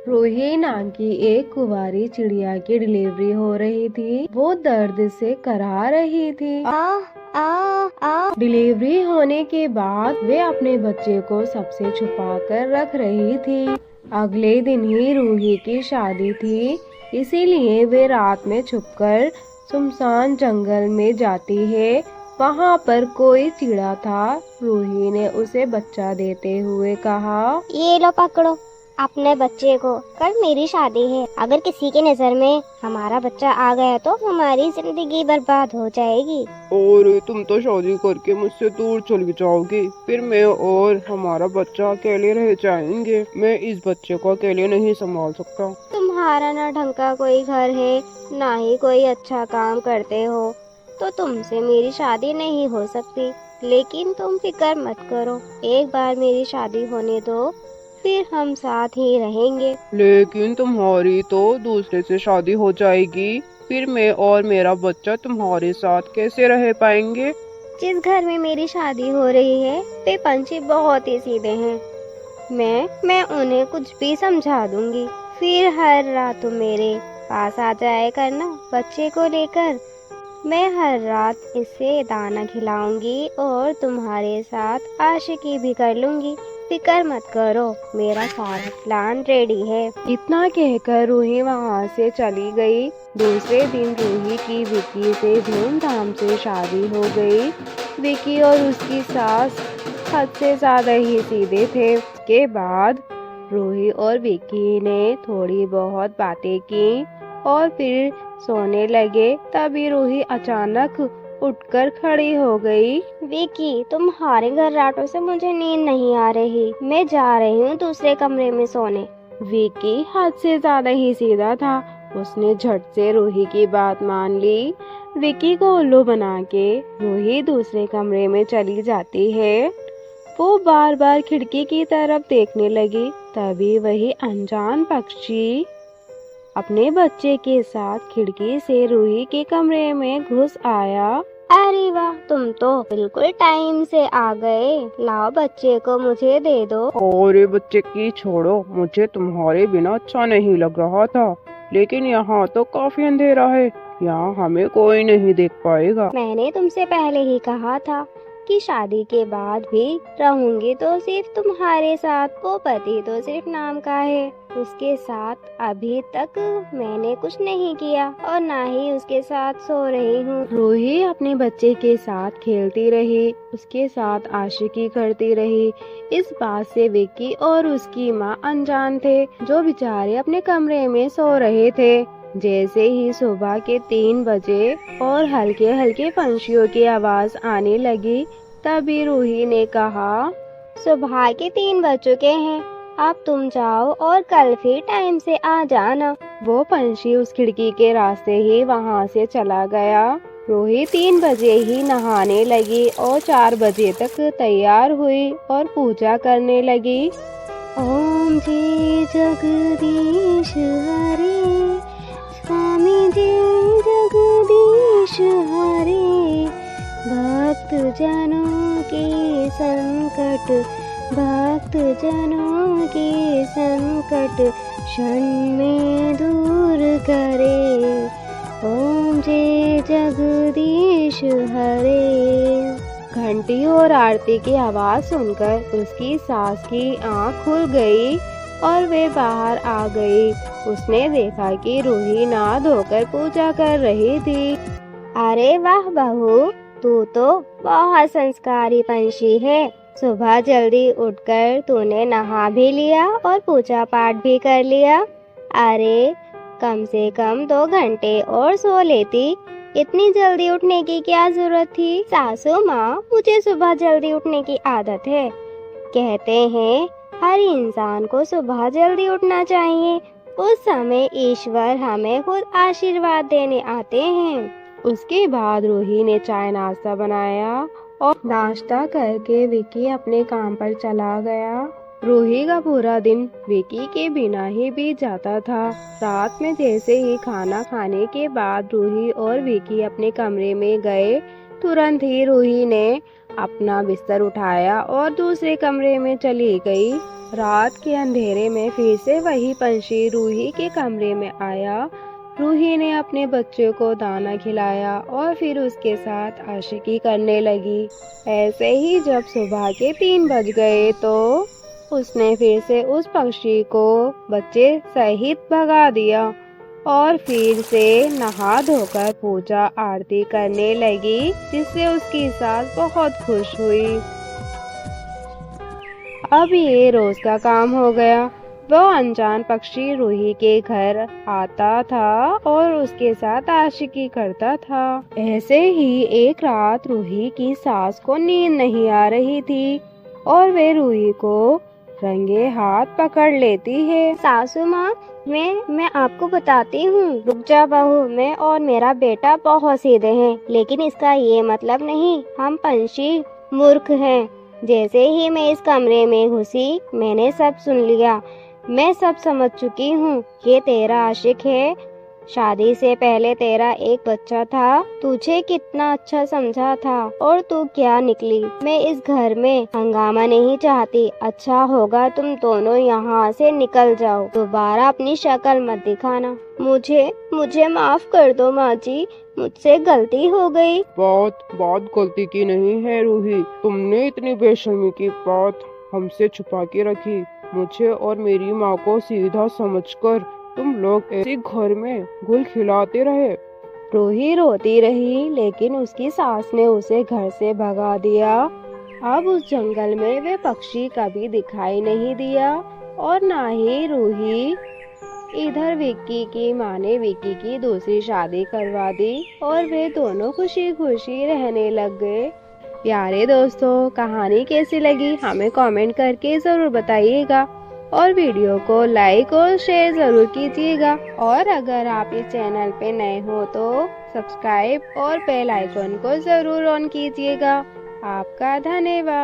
रूही नाम की एक कुंवारी चिड़िया की डिलीवरी हो रही थी। वो दर्द से कराह रही थी। डिलीवरी होने के बाद वे अपने बच्चे को सबसे छुपा कर रख रही थी। अगले दिन ही रूही की शादी थी, इसीलिए वे रात में छुपकर सुनसान जंगल में जाती है। वहाँ पर कोई चिड़ा था। रूही ने उसे बच्चा देते हुए कहा, ये लो पकड़ो अपने बच्चे को, कल मेरी शादी है। अगर किसी की नजर में हमारा बच्चा आ गया तो हमारी जिंदगी बर्बाद हो जाएगी। और तुम तो शादी करके मुझसे दूर चली जाओगी, फिर मैं और हमारा बच्चा अकेले रह जाएंगे। मैं इस बच्चे को अकेले नहीं संभाल सकता। तुम्हारा ना ढंग का कोई घर है, ना ही कोई अच्छा काम करते हो, तो तुमसे मेरी शादी नहीं हो सकती। लेकिन तुम फिक्र मत करो, एक बार मेरी शादी होने दो, फिर हम साथ ही रहेंगे। लेकिन तुम्हारी तो दूसरे से शादी हो जाएगी, फिर मैं और मेरा बच्चा तुम्हारे साथ कैसे रह पाएंगे? जिस घर में मेरी शादी हो रही है वे पंछी बहुत ही सीधे हैं। मैं उन्हें कुछ भी समझा दूंगी, फिर हर रात तुम मेरे पास आ जाया करना बच्चे को लेकर। मैं हर रात इसे दाना खिलाऊंगी और तुम्हारे साथ आशिकी भी कर लूंगी। फिक्र मत करो, मेरा सारा प्लान रेडी है। इतना कहकर रूही वहाँ से चली गई। दूसरे दिन रूही की विकी से धूमधाम से शादी हो गई। विकी और उसकी सास हद से ज्यादा ही सीधे थे। उसके बाद रूही और विकी ने थोड़ी बहुत बातें की और फिर सोने लगे। तभी रूही अचानक उठकर खड़ी हो गई। विकी, तुम्हारे घर्राटों से मुझे नींद नहीं आ रही, मैं जा रही हूँ दूसरे कमरे में सोने। विकी हद से ज्यादा ही सीधा था। उसने झट से रूही की बात मान ली। विकी को उल्लू बना के रूही दूसरे कमरे में चली जाती है। वो बार बार खिड़की की तरफ देखने लगी। तभी वही अनजान पक्षी अपने बच्चे के साथ खिड़की से रूही के कमरे में घुस आया। अरे वाह, तुम तो बिल्कुल टाइम से आ गए। लाओ बच्चे को मुझे दे दो। और बच्चे की छोड़ो, मुझे तुम्हारे बिना अच्छा नहीं लग रहा था, लेकिन यहाँ तो काफी अंधेरा है, यहाँ हमें कोई नहीं देख पाएगा। मैंने तुमसे पहले ही कहा था कि शादी के बाद भी रहूंगी तो सिर्फ तुम्हारे साथ। वो पति तो सिर्फ नाम का है, उसके साथ अभी तक मैंने कुछ नहीं किया और ना ही उसके साथ सो रही हूँ। रूही अपने बच्चे के साथ खेलती रही, उसके साथ आशिकी करती रही। इस बात से विक्की और उसकी माँ अनजान थे, जो बेचारे अपने कमरे में सो रहे थे। जैसे ही सुबह के 3 बजे और हल्के हल्के पंछियों की आवाज आने लगी, तभी रूही ने कहा, सुबह के 3 बज चुके हैं, अब तुम जाओ और कल फिर टाइम से आ जाना। वो पंछी उस खिड़की के रास्ते ही वहाँ से चला गया। रूही 3 बजे ही नहाने लगी और 4 बजे तक तैयार हुई और पूजा करने लगी। ओम जी जगदीश हरे, स्वामी जी जगदीश हरे, भक्त जनों के संकट, भक्त जनों के संकट क्षण में दूर करे। ओम जय जगदीश हरे। घंटी और आरती की आवाज सुनकर उसकी सास की आंख खुल गई और वे बाहर आ गई। उसने देखा कि रूही नहा धोकर पूजा कर रही थी। अरे वाह बहू, तू तो बहुत संस्कारी पंछी है। सुबह जल्दी उठकर तूने नहा भी लिया और पूजा पाठ भी कर लिया। अरे कम से कम 2 घंटे और सो लेती, इतनी जल्दी उठने की क्या जरूरत थी? सासू माँ, मुझे सुबह जल्दी उठने की आदत है। कहते हैं हर इंसान को सुबह जल्दी उठना चाहिए, उस समय ईश्वर हमें खुद आशीर्वाद देने आते हैं। उसके बाद रूही ने चाय नाश्ता बनाया और नाश्ता करके विकी अपने काम पर चला गया। रूही का पूरा दिन विकी के बिना ही बीत जाता था। रात में जैसे ही खाना खाने के बाद रूही और विकी अपने कमरे में गए, तुरंत ही रूही ने अपना बिस्तर उठाया और दूसरे कमरे में चली गई। रात के अंधेरे में फिर से वही पंछी रूही के कमरे में आया। रूही ने अपने बच्चे को दाना खिलाया और फिर उसके साथ आशिकी करने लगी। ऐसे ही जब सुबह के 3 बज गए तो उसने फिर से उस पक्षी को बच्चे सहित भगा दिया और फिर से नहा धोकर पूजा आरती करने लगी, जिससे उसकी सास बहुत खुश हुई। अब ये रोज का काम हो गया। वो अनजान पक्षी रूही के घर आता था और उसके साथ आशिकी करता था। ऐसे ही एक रात रूही की सास को नींद नहीं आ रही थी और वे रूही को रंगे हाथ पकड़ लेती है। सासू माँ, मैं आपको बताती हूँ। रुक जा बहू, मैं और मेरा बेटा बहुत सीधे हैं, लेकिन इसका ये मतलब नहीं हम पंछी मूर्ख हैं। जैसे ही मैं इस कमरे में घुसी मैंने सब सुन लिया। मैं सब समझ चुकी हूँ। ये तेरा आशिक है। शादी से पहले तेरा एक बच्चा था, तुझे कितना अच्छा समझा था और तू क्या निकली। मैं इस घर में हंगामा नहीं चाहती। अच्छा होगा तुम दोनों यहाँ से निकल जाओ। दोबारा अपनी शक्ल मत दिखाना। मुझे माफ कर दो माँ जी, मुझसे गलती हो गई। बात गलती की नहीं है रूही। तुमने इतनी बेशर्मी की बात हमसे छुपा के रखी। मुझे और मेरी माँ को सीधा समझकर तुम लोग ऐसे घर में घुल खिलाते रहे। रूही रोती रही, लेकिन उसकी सास ने उसे घर से भगा दिया। अब उस जंगल में वे पक्षी कभी दिखाई नहीं दिया और ना ही रूही। इधर विक्की की माँ ने विक्की की दूसरी शादी करवा दी और वे दोनों खुशी खुशी रहने लग गए। प्यारे दोस्तों, कहानी कैसी लगी हमें कमेंट करके जरूर बताइएगा और वीडियो को लाइक और शेयर जरूर कीजिएगा। और अगर आप इस चैनल पे नए हो तो सब्सक्राइब और बेल आइकन को जरूर ऑन कीजिएगा। आपका धन्यवाद।